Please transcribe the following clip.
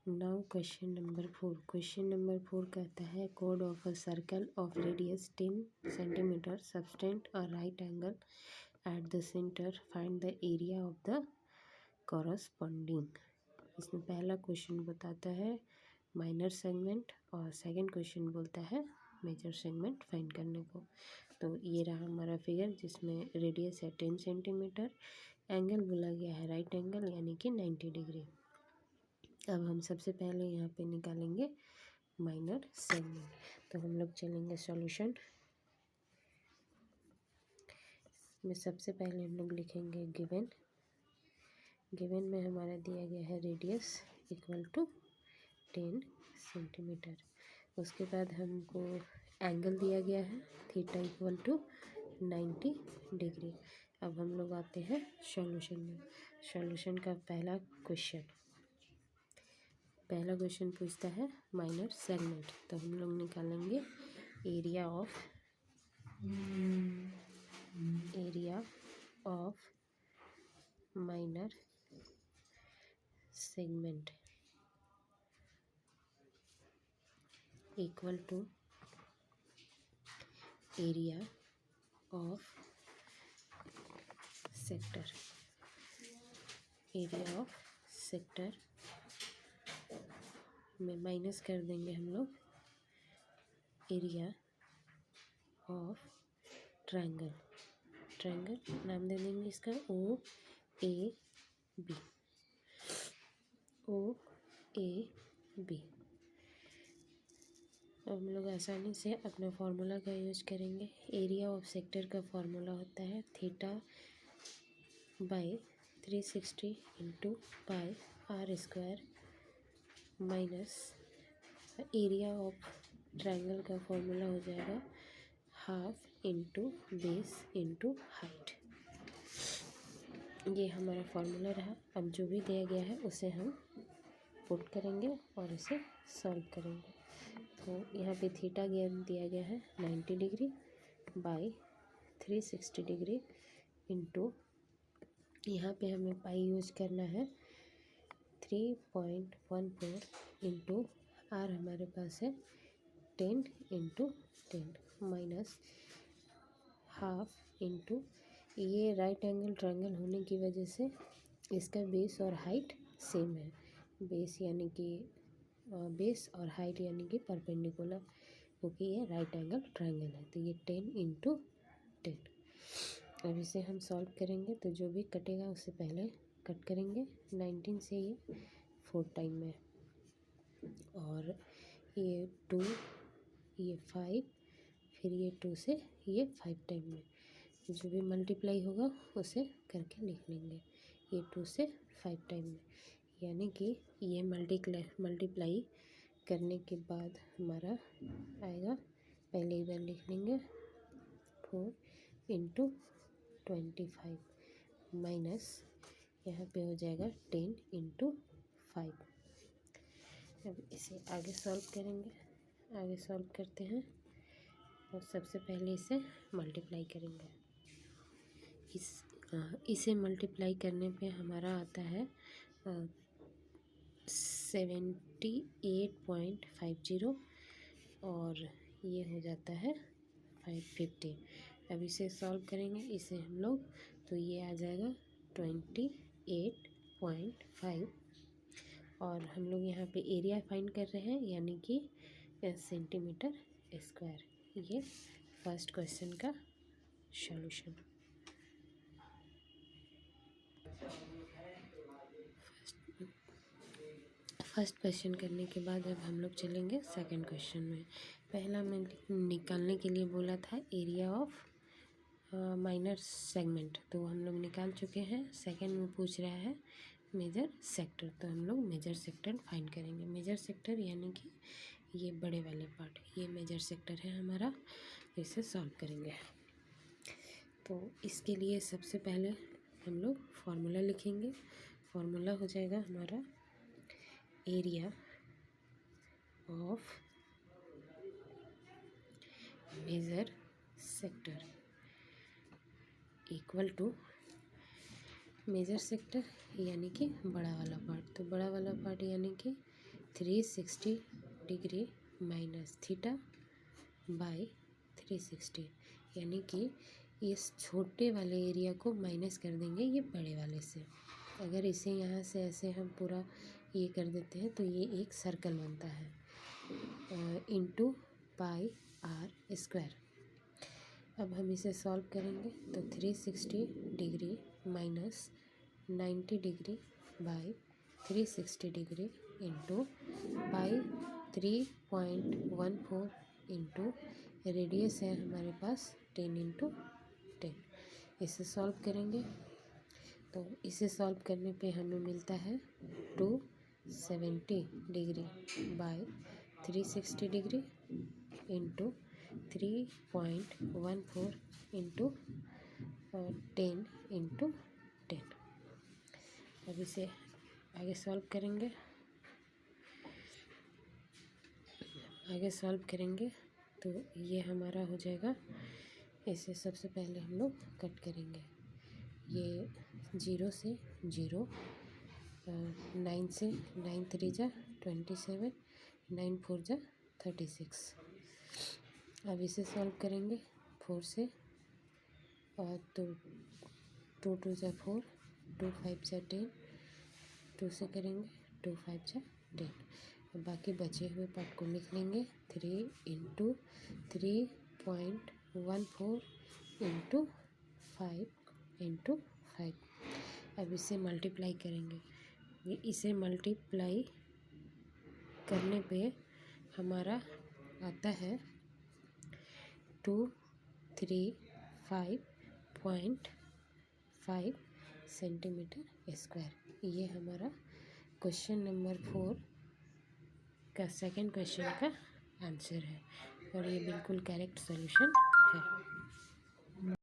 Now question number 4। Question number 4 कहता है code of a circle of radius 10 centimetre subtend a right angle at the centre, find the area of the corresponding. इसमें पहला question बताता है minor segment और second question बोलता है major segment find करने को। तो ये रहा हमारा फिगर जिसमें रेडियस है 10 सेंटीमीटर, एंगल बोला गया है राइट एंगल यानी कि 90 डिग्री। अब हम सबसे पहले यहाँ पे निकालेंगे माइनर सेगमेंट। तो हम लोग चलेंगे सॉल्यूशन में। सबसे पहले हम लोग लिखेंगे गिवन में हमारा दिया गया है रेडियस इक्वल टू 10 सेंटीमीटर। उसके बाद हमको एंगल दिया गया है थीटा इक्वल टू 90 डिग्री। अब हम लोग आते हैं सॉल्यूशन में। सॉल्यूशन का पहला क्वेश्चन पूछता है माइनर सेगमेंट। तो हम लोग निकालेंगे area of minor segment equal to area of sector. Area of sector में माइनस कर देंगे हम लोग एरिया ऑफ ट्रायंगल नाम दे देंगे इसका ओ ए बी। अब हम लोग आसानी से अपना फार्मूला का यूज करेंगे। एरिया ऑफ सेक्टर का फार्मूला होता है theta by 360 into pi r square minus area of triangle का फॉर्मूला हो जाएगा half into base into height. ये हमारा फॉर्मूला रहा। अब जो भी दिया गया है उसे हम पुट करेंगे और इसे सॉल्व करेंगे। तो यहाँ पे थीटा दिया गया है 90 डिग्री बाई 360 डिग्री इंटू यहाँ पे हमें पाई यूज करना है 3.14 इंटू आर हमारे पास है 10 इंटू 10 माइनस हाफ इंटू ये राइट एंगल ट्रायंगल होने की वजह से इसका बेस और हाइट सेम है। बेस और हाइट यानी कि परपेंडिकुलर, क्योंकि ये राइट एंगल ट्रायंगल है। तो ये 10 इंटू 10। अब इसे हम सॉल्व करेंगे तो जो भी कटेगा उससे पहले कट करेंगे। 19 से ये 4 टाइम में और ये 2, ये 5, फिर ये 2 से ये 5 टाइम में। जो भी मल्टीप्लाई होगा उसे करके लिख लेंगे। ये 2 से 5 टाइम में यानी कि ये मल्टीप्लाई करने के बाद हमारा आएगा, पहले इधर लिख लेंगे 4 इंटू 25 माइनस यहाँ पे हो जाएगा 10 इंटू 5। अब इसे आगे सॉल्व करेंगे। आगे सॉल्व करते हैं और सबसे पहले इसे मल्टीप्लाई करेंगे। इसे मल्टीप्लाई करने पे हमारा आता है 78.50 और ये हो जाता है 550। अब इसे सॉल्व करेंगे इसे हम लोग, तो ये आ जाएगा 28.5 और हम लोग यहाँ पे एरिया फाइंड कर रहे हैं यानी कि सेंटीमीटर स्क्वायर। ये फर्स्ट क्वेश्चन का सॉल्यूशन। फर्स्ट क्वेश्चन करने के बाद अब हम लोग चलेंगे सेकंड क्वेश्चन में। पहला मैं निकालने के लिए बोला था एरिया ऑफ माइनर सेगमेंट, तो हम लोग निकाल चुके हैं। सेकंड में पूछ रहा है मेजर सेक्टर, तो हम लोग मेजर सेक्टर फाइंड करेंगे। मेजर सेक्टर यानी कि ये बड़े वाले पार्ट, ये मेजर सेक्टर है हमारा। इसे सॉल्व करेंगे तो इसके लिए सबसे पहले हम लोग फार्मूला लिखेंगे। फार्मूला हो जाएगा हमारा area of major sector equal to major sector यानी कि बड़ा वाला पार्ट। तो बड़ा वाला पार्ट यानी कि 360 डिग्री माइनस थीटा बाई 360, यानी कि इस छोटे वाले एरिया को माइनस कर देंगे ये बड़े वाले से। अगर इसे यहाँ से ऐसे हम पूरा ये कर देते हैं तो ये एक सर्कल बनता है इंटू पाई आर स्क्वायर। अब हम इसे सॉल्व करेंगे तो 360 degree minus 90 degree by 360 degree into pi 3.14 into radius है हमारे पास 10 इंटू 10। इसे सॉल्व करेंगे तो इसे सॉल्व करने पे हमें मिलता है 270 degree by 360 degree into 3.14 into 10 into 10। अब इसे आगे सॉल्व करेंगे तो ये हमारा हो जाएगा। इसे सबसे पहले हम लोग कट करेंगे, ये 0 से 0, 9 से 9 3 जा 27, 9 4 जा 36। अब इसे सॉल्व करेंगे 4 से, और तो 2 2 जा 4, 2 5 जा 10, 2 से करेंगे 2 5 जा 10। अब बाकी बचे हुए पार्ट को लिख लेंगे 3 इंटू 3.14 इंटू 5 इंटू 5। अब इसे मल्टीप्लाई करेंगे, इसे मल्टीप्लाई करने पे हमारा आता है 235.5 सेंटीमीटर स्क्वायर। ये हमारा क्वेश्चन नंबर 4 का सेकंड क्वेश्चन का आंसर है और ये बिल्कुल करेक्ट सॉल्यूशन है।